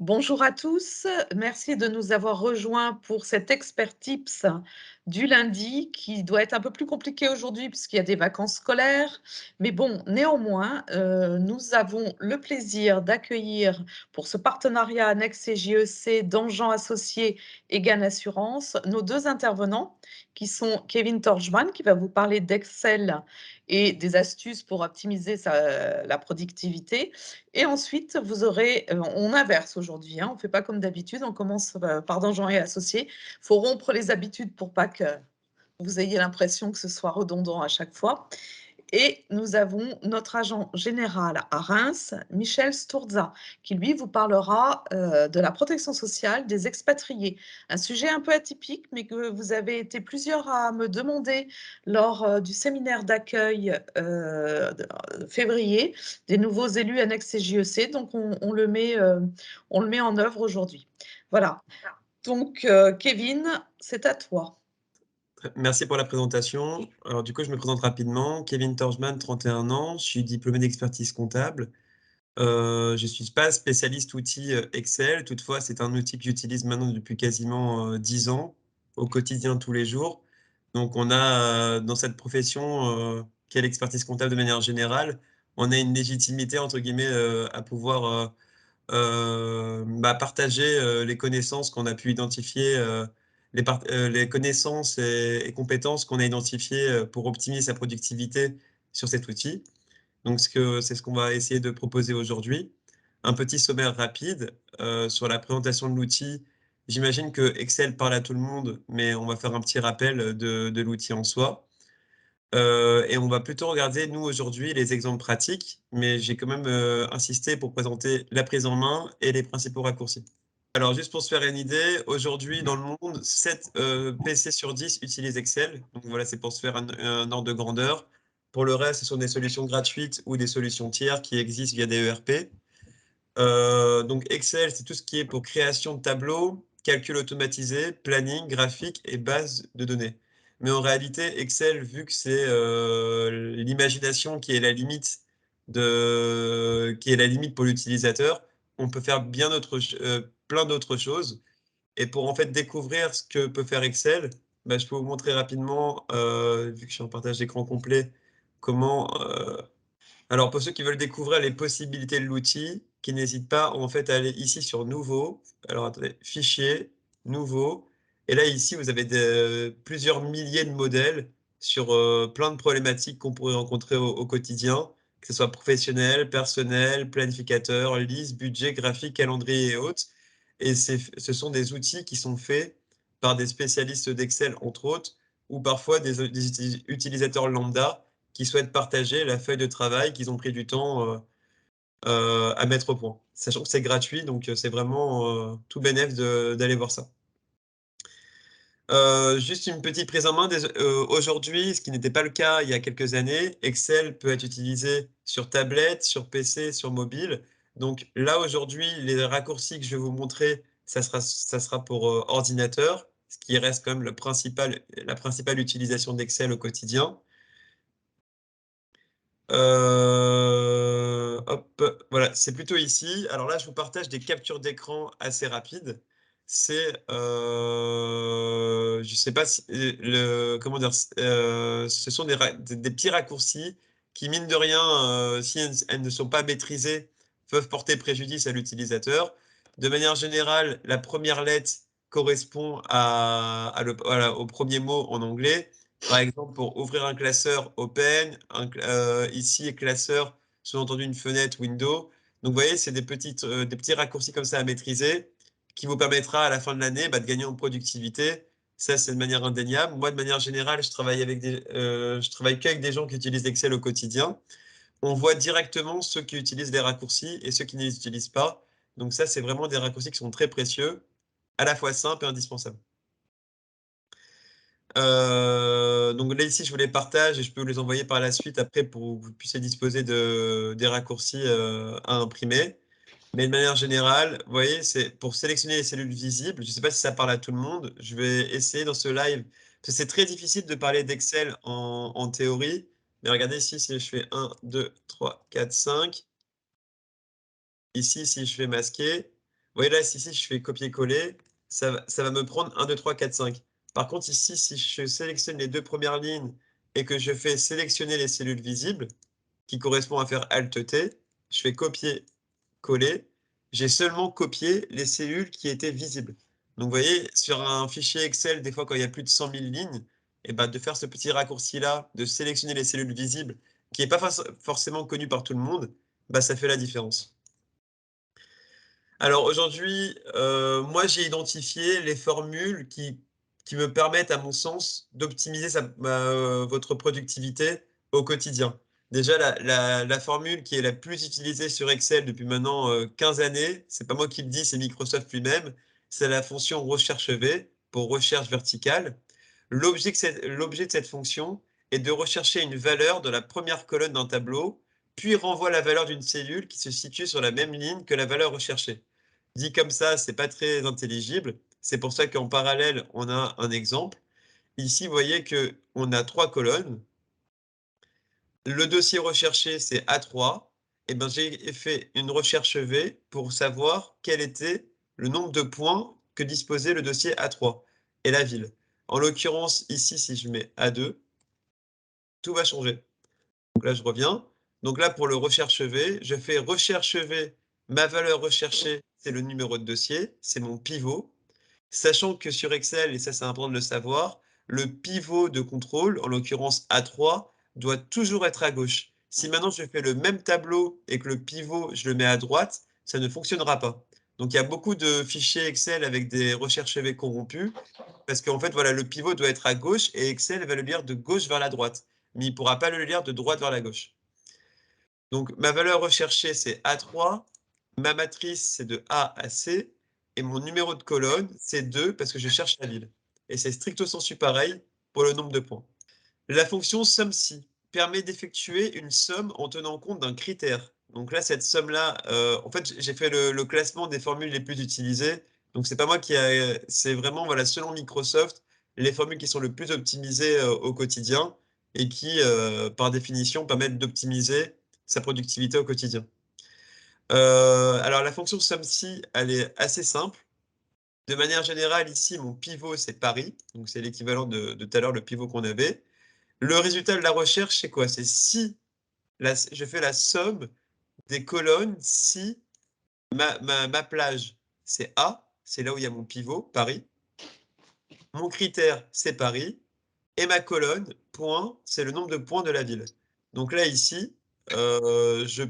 Bonjour à tous, merci de nous avoir rejoints pour cet expert tips du lundi qui doit être un peu plus compliqué aujourd'hui puisqu'il y a des vacances scolaires. Mais bon, néanmoins, nous avons le plaisir d'accueillir pour ce partenariat annexe CJEC d'Anjan Associés et Gain Assurance nos 2 intervenants qui sont Kevin Torjman qui va vous parler d'Excel et des astuces pour optimiser la productivité et ensuite, vous aurez, on inverse aujourd'hui, hein, on ne fait pas comme d'habitude, on commence, par Dangean et Associés. Il faut rompre les habitudes pour pas que vous ayez l'impression que ce soit redondant à chaque fois. Et nous avons notre agent général à Reims, Michel Stourza, qui lui vous parlera de la protection sociale des expatriés. Un sujet un peu atypique, mais que vous avez été plusieurs à me demander lors du séminaire d'accueil de février des nouveaux élus annexes CJEC. Donc on le met en œuvre aujourd'hui. Voilà. Donc Kevin, c'est à toi. Merci pour la présentation. Alors du coup, je me présente rapidement. Kevin Torjman, 31 ans, je suis diplômé d'expertise comptable. Je suis pas spécialiste outil, Excel. Toutefois, c'est un outil que j'utilise maintenant depuis quasiment, 10 ans, au quotidien, tous les jours. Donc on a, dans cette profession, qui est l'expertise comptable de manière générale, on a une «légitimité» entre guillemets, à pouvoir, partager, les connaissances qu'on a pu identifier, les connaissances et compétences qu'on a identifiées, pour optimiser sa productivité sur cet outil. Donc c'est ce qu'on va essayer de proposer aujourd'hui. Un petit sommaire rapide, sur la présentation de l'outil. J'imagine que Excel parle à tout le monde, mais on va faire un petit rappel, de l'outil en soi. Et on va plutôt regarder, nous, aujourd'hui, les exemples pratiques, mais j'ai quand même, insisté pour présenter la prise en main et les principaux raccourcis. Alors juste pour se faire une idée, aujourd'hui dans le monde, 7 PC sur 10 utilisent Excel. Donc voilà, c'est pour se faire un ordre de grandeur. Pour le reste, ce sont des solutions gratuites ou des solutions tiers qui existent via des ERP. Donc Excel, c'est tout ce qui est pour création de tableaux, calcul automatisé, planning, graphique et base de données. Mais en réalité, Excel, vu que c'est, l'imagination qui est la limite pour l'utilisateur, on peut faire bien plein d'autres choses. Et pour en fait découvrir ce que peut faire Excel, je peux vous montrer rapidement, vu que je suis en partage d'écran complet, comment, alors pour ceux qui veulent découvrir les possibilités de l'outil, qui n'hésitent pas en fait à aller ici sur Nouveau. Alors attendez, Fichier, Nouveau, et là ici vous avez plusieurs milliers de modèles sur, plein de problématiques qu'on pourrait rencontrer au quotidien, que ce soit professionnel, personnel, planificateur, liste, budget, graphique, calendrier et autres. Et ce sont des outils qui sont faits par des spécialistes d'Excel entre autres, ou parfois des utilisateurs lambda qui souhaitent partager la feuille de travail qu'ils ont pris du temps, à mettre au point. Sachant que c'est gratuit, donc c'est vraiment, tout bénef d'aller voir ça. Juste une petite prise en main aujourd'hui, ce qui n'était pas le cas il y a quelques années, Excel peut être utilisé sur tablette, sur PC, sur mobile. Donc là, aujourd'hui, les raccourcis que je vais vous montrer, ça sera pour, ordinateur, ce qui reste quand même la principale utilisation d'Excel au quotidien. Hop, voilà, c'est plutôt ici. Alors là, je vous partage des captures d'écran assez rapides. C'est, je sais pas si, le comment dire? Ce sont des petits raccourcis qui, mine de rien, si elles ne sont pas maîtrisées, peuvent porter préjudice à l'utilisateur. De manière générale, la première lettre correspond voilà, au premier mot en anglais. Par exemple, pour ouvrir un classeur, open, ici, classeur, sous-entendu une fenêtre, window. Donc, vous voyez, c'est des petits raccourcis comme ça à maîtriser qui vous permettra à la fin de l'année de gagner en productivité. Ça, c'est de manière indéniable. Moi, de manière générale, je travaille qu'avec des gens qui utilisent Excel au quotidien. On voit directement ceux qui utilisent les raccourcis et ceux qui ne les utilisent pas. Donc ça, c'est vraiment des raccourcis qui sont très précieux, à la fois simples et indispensables. Donc là, ici, je vous les partage et je peux vous les envoyer par la suite après pour que vous puissiez disposer des raccourcis, à imprimer. Mais de manière générale, vous voyez, c'est pour sélectionner les cellules visibles. Je ne sais pas si ça parle à tout le monde. Je vais essayer dans ce live, parce que c'est très difficile de parler d'Excel en théorie. Mais regardez ici, si je fais 1, 2, 3, 4, 5. Ici, si je fais masquer, voyez là, si je fais copier-coller, ça va me prendre 1, 2, 3, 4, 5. Par contre, ici, si je sélectionne les 2 premières lignes et que je fais sélectionner les cellules visibles, qui correspond à faire Alt T, je fais copier-coller, j'ai seulement copié les cellules qui étaient visibles. Donc vous voyez, sur un fichier Excel, des fois quand il y a plus de 100 000 lignes, et ben, de faire ce petit raccourci-là, de sélectionner les cellules visibles, qui n'est pas forcément connu par tout le monde, bah, ça fait la différence. Alors aujourd'hui, moi j'ai identifié les formules qui me permettent, à mon sens, d'optimiser votre productivité au quotidien. Déjà, la formule qui est la plus utilisée sur Excel depuis maintenant 15 années, c'est pas moi qui le dis, c'est Microsoft lui-même, c'est la fonction recherche V pour recherche verticale. L'objet de cette fonction est de rechercher une valeur dans la première colonne d'un tableau, puis renvoie la valeur d'une cellule qui se situe sur la même ligne que la valeur recherchée. Dit comme ça, c'est pas très intelligible. C'est pour ça qu'en parallèle, on a un exemple. Ici, vous voyez qu'on a 3 colonnes. Le dossier recherché, c'est A3. Et ben, j'ai fait une recherche V pour savoir quel était le nombre de points que disposait le dossier A3 et la ville. En l'occurrence, ici, si je mets A2, tout va changer. Donc là, je reviens. Donc là, pour le recherche V, je fais recherche V. Ma valeur recherchée, c'est le numéro de dossier, c'est mon pivot. Sachant que sur Excel, et ça c'est important de le savoir, le pivot de contrôle, en l'occurrence A3, doit toujours être à gauche. Si maintenant je fais le même tableau et que le pivot, je le mets à droite, ça ne fonctionnera pas. Donc il y a beaucoup de fichiers Excel avec des recherches V corrompues, parce qu'en fait, voilà, le pivot doit être à gauche et Excel va le lire de gauche vers la droite, mais il ne pourra pas le lire de droite vers la gauche. Donc ma valeur recherchée, c'est A3, ma matrice, c'est de A à C, et mon numéro de colonne, c'est 2 parce que je cherche la ville. Et c'est stricto sensu pareil pour le nombre de points. La fonction SUMSI permet d'effectuer une somme en tenant compte d'un critère. Donc là, cette somme-là, en fait, j'ai fait le classement des formules les plus utilisées. Donc c'est pas moi qui a, c'est vraiment, voilà, selon Microsoft, les formules qui sont le plus optimisées au quotidien et qui, par définition, permettent d'optimiser sa productivité au quotidien. Alors la fonction SUMSI, elle est assez simple. De manière générale, ici, mon pivot, c'est Paris. Donc c'est l'équivalent de tout à l'heure, le pivot qu'on avait. Le résultat de la recherche, c'est quoi? C'est si je fais la somme des colonnes si ma plage, c'est A, c'est là où il y a mon pivot, Paris. Mon critère, c'est Paris. Et ma colonne, point, c'est le nombre de points de la ville. Donc là, ici, ça me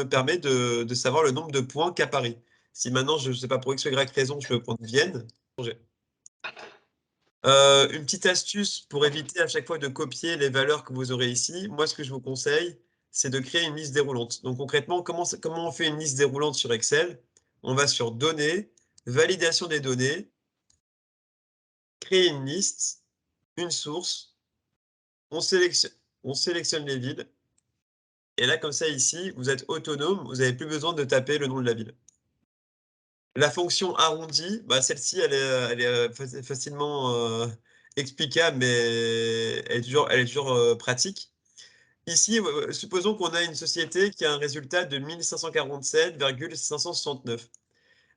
permet de savoir le nombre de points qu'a Paris. Si maintenant, je ne sais pas, pour X ou Y raison, je peux prendre Vienne, changer. Une petite astuce pour éviter à chaque fois de copier les valeurs que vous aurez ici, moi ce que je vous conseille, c'est de créer une liste déroulante. Donc concrètement, comment on fait une liste déroulante sur Excel? On va sur Données, Validation des données, créer une liste, une source, on sélectionne les villes, et là comme ça ici, vous êtes autonome, vous n'avez plus besoin de taper le nom de la ville. La fonction arrondi, bah celle-ci, elle est facilement explicable, mais elle est toujours pratique. Ici, supposons qu'on a une société qui a un résultat de 1547,569.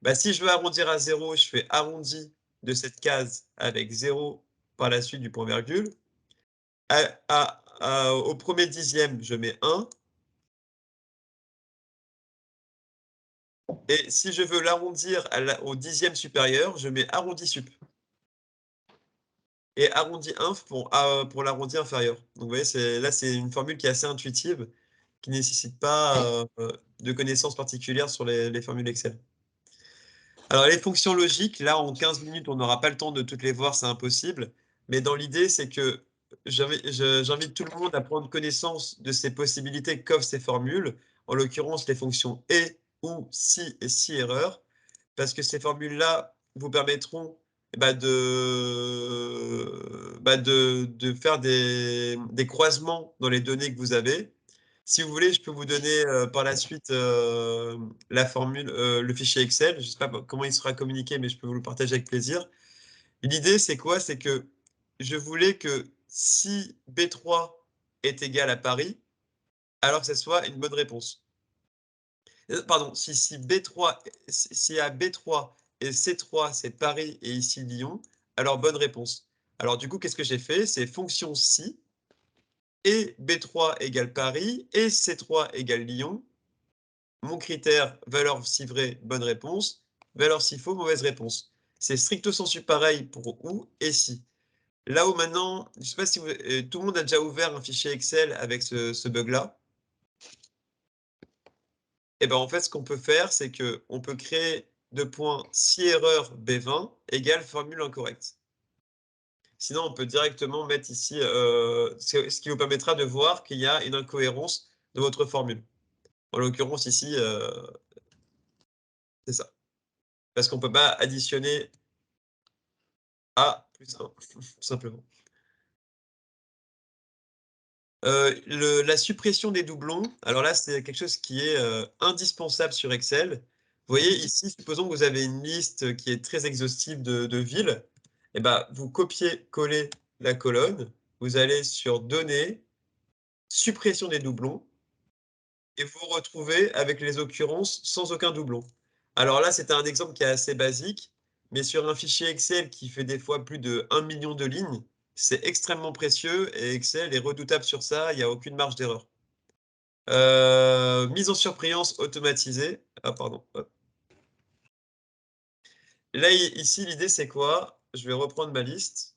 Bah, si je veux arrondir à 0, je fais arrondi de cette case avec 0 par la suite du point virgule. Au premier dixième, je mets 1. Et si je veux l'arrondir au dixième supérieur, je mets arrondi sup. Et arrondi inf pour l'arrondi inférieur. Donc vous voyez, là, c'est une formule qui est assez intuitive, qui ne nécessite pas de connaissances particulières sur les formules Excel. Alors les fonctions logiques, là, en 15 minutes, on n'aura pas le temps de toutes les voir, c'est impossible. Mais dans l'idée, c'est que j'invite tout le monde à prendre connaissance de ces possibilités qu'offrent ces formules, en l'occurrence les fonctions et, ou, si et si erreur, parce que ces formules-là vous permettront de faire des croisements dans les données que vous avez. Si vous voulez, je peux vous donner par la suite la formule, le fichier Excel. Je ne sais pas comment il sera communiqué, mais je peux vous le partager avec plaisir. L'idée, c'est quoi? C'est que je voulais que si B3 est égal à Paris, alors que ce soit une bonne réponse. pardon, si B3 si à B3 et C3 c'est Paris et ici Lyon, alors bonne réponse. Alors du coup, qu'est-ce que j'ai fait? C'est fonction si et B3 égale Paris et C3 égale Lyon. Mon critère, valeur si vrai, bonne réponse, valeur si faux, mauvaise réponse. C'est stricto sensu pareil pour ou et si. Là où maintenant, je ne sais pas si tout le monde a déjà ouvert un fichier Excel avec ce bug-là. Et ben en fait, ce qu'on peut faire, c'est qu'on peut créer deux points si erreur B20 égale formule incorrecte. Sinon, on peut directement mettre ici, ce qui vous permettra de voir qu'il y a une incohérence de votre formule. En l'occurrence ici, c'est ça. Parce qu'on ne peut pas additionner A plus 1, tout simplement. La suppression des doublons, alors là, c'est quelque chose qui est indispensable sur Excel. Vous voyez ici, supposons que vous avez une liste qui est très exhaustive de villes, et ben, vous copiez-collez la colonne, vous allez sur Données, suppression des doublons, et vous vous retrouvez avec les occurrences sans aucun doublon. Alors là, c'est un exemple qui est assez basique, mais sur un fichier Excel qui fait des fois plus de 1 million de lignes, c'est extrêmement précieux et Excel est redoutable sur ça, il n'y a aucune marge d'erreur. Mise en surbrillance automatisée. Ah pardon, hop. Là, ici, l'idée, c'est quoi? Je vais reprendre ma liste.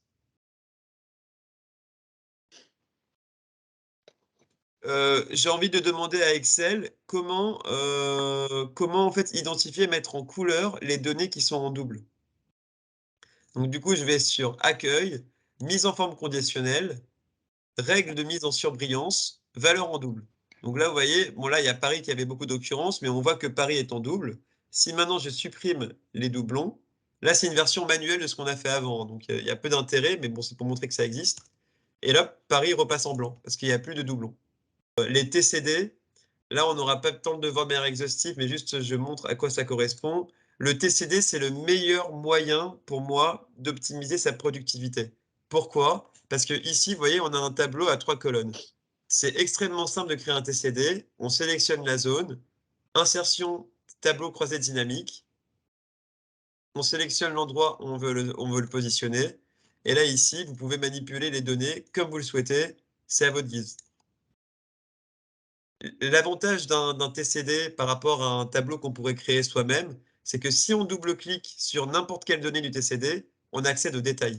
J'ai envie de demander à Excel comment en fait identifier, mettre en couleur les données qui sont en double. Donc du coup, je vais sur Accueil, mise en forme conditionnelle, règles de mise en surbrillance, valeur en double. Donc là, vous voyez, bon là, il y a Paris qui avait beaucoup d'occurrences, mais on voit que Paris est en double. Si maintenant je supprime les doublons, là, c'est une version manuelle de ce qu'on a fait avant. Donc il y a peu d'intérêt, mais bon, c'est pour montrer que ça existe. Et là, Paris repasse en blanc, parce qu'il n'y a plus de doublons. Les TCD, là, on n'aura pas le temps de voir de manière exhaustive, mais juste je montre à quoi ça correspond. Le TCD, c'est le meilleur moyen pour moi d'optimiser sa productivité. Pourquoi? Parce que ici, vous voyez, on a un tableau à 3 colonnes. C'est extrêmement simple de créer un TCD. On sélectionne la zone, insertion, tableau croisé dynamique. On sélectionne l'endroit où on veut le positionner. Et là, ici, vous pouvez manipuler les données comme vous le souhaitez. C'est à votre guise. L'avantage d'un TCD par rapport à un tableau qu'on pourrait créer soi-même, c'est que si on double-clique sur n'importe quelle donnée du TCD, on accède aux détails.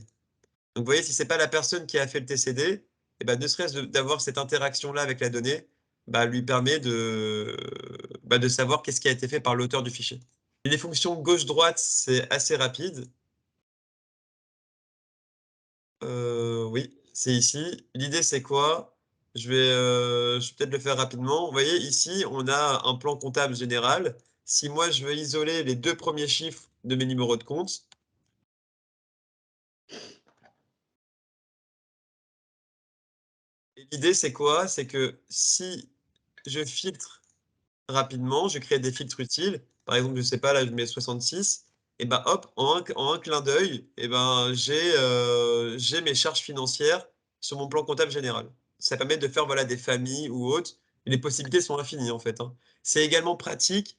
Donc vous voyez, si ce n'est pas la personne qui a fait le TCD, eh ben, ne serait-ce d'avoir cette interaction-là avec la donnée, bah, lui permet de savoir qu'est-ce qui a été fait par l'auteur du fichier. Les fonctions gauche-droite, c'est assez rapide. Oui, c'est ici. L'idée, c'est quoi? Je vais peut-être le faire rapidement. Vous voyez, ici, on a un plan comptable général. Si moi, je veux isoler les 2 premiers chiffres de mes numéros de compte, et l'idée, c'est quoi? C'est que si je filtre rapidement, je crée des filtres utiles. Par exemple, je sais pas, là, je mets 66, et ben hop, en un clin d'œil, et ben, j'ai mes charges financières sur mon plan comptable général. Ça permet de faire, voilà, des familles ou autres. Les possibilités sont infinies, en fait, hein. C'est également pratique.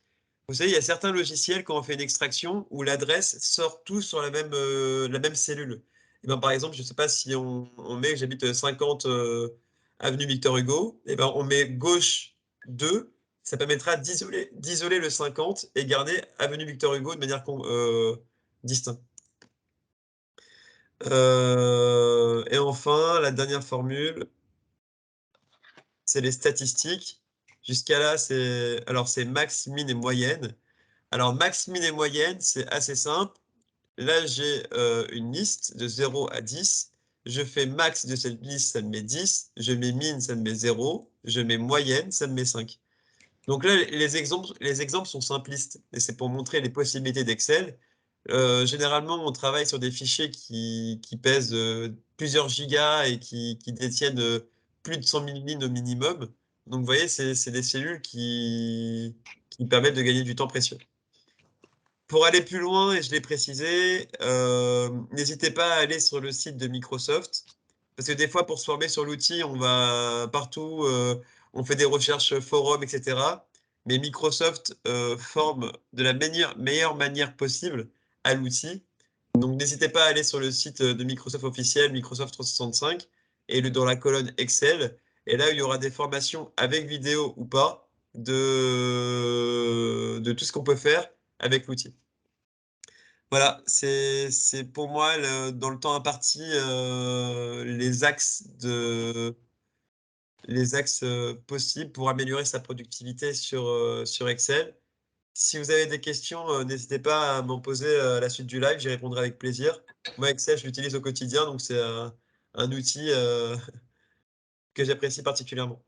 Vous savez, il y a certains logiciels, quand on fait une extraction, où l'adresse sort tout sur la même cellule. Et ben, par exemple, je sais pas si on met, j'habite 50 avenue Victor Hugo, et ben, on met gauche 2, ça permettra d'isoler le 50 et garder avenue Victor Hugo de manière distincte. Et enfin, la dernière formule, c'est les statistiques. Jusqu'à là, c'est max, min et moyenne. Alors, max, min et moyenne, c'est assez simple. Là, j'ai une liste de 0 à 10. Je fais max de cette liste, ça me met 10. Je mets min, ça me met 0. Je mets moyenne, ça me met 5. Donc là, les exemples sont simplistes et c'est pour montrer les possibilités d'Excel. Généralement, on travaille sur des fichiers qui pèsent plusieurs gigas et qui détiennent plus de 100 000 lignes au minimum. Donc, vous voyez, c'est des cellules qui permettent de gagner du temps précieux. Pour aller plus loin, et je l'ai précisé, n'hésitez pas à aller sur le site de Microsoft, parce que des fois, pour se former sur l'outil, on va partout, on fait des recherches forums, etc. mais Microsoft, forme de la meilleure manière possible à l'outil. Donc n'hésitez pas à aller sur le site, de Microsoft officiel, Microsoft 365 et dans la colonne Excel et là, il y aura des formations avec vidéo ou pas de tout ce qu'on peut faire avec l'outil. Voilà, c'est pour moi dans le temps imparti, les axes, possibles pour améliorer sa productivité sur Excel. Si vous avez des questions, n'hésitez pas à m'en poser, à la suite du live, j'y répondrai avec plaisir. Moi, Excel, je l'utilise au quotidien, donc c'est un outil, que j'apprécie particulièrement.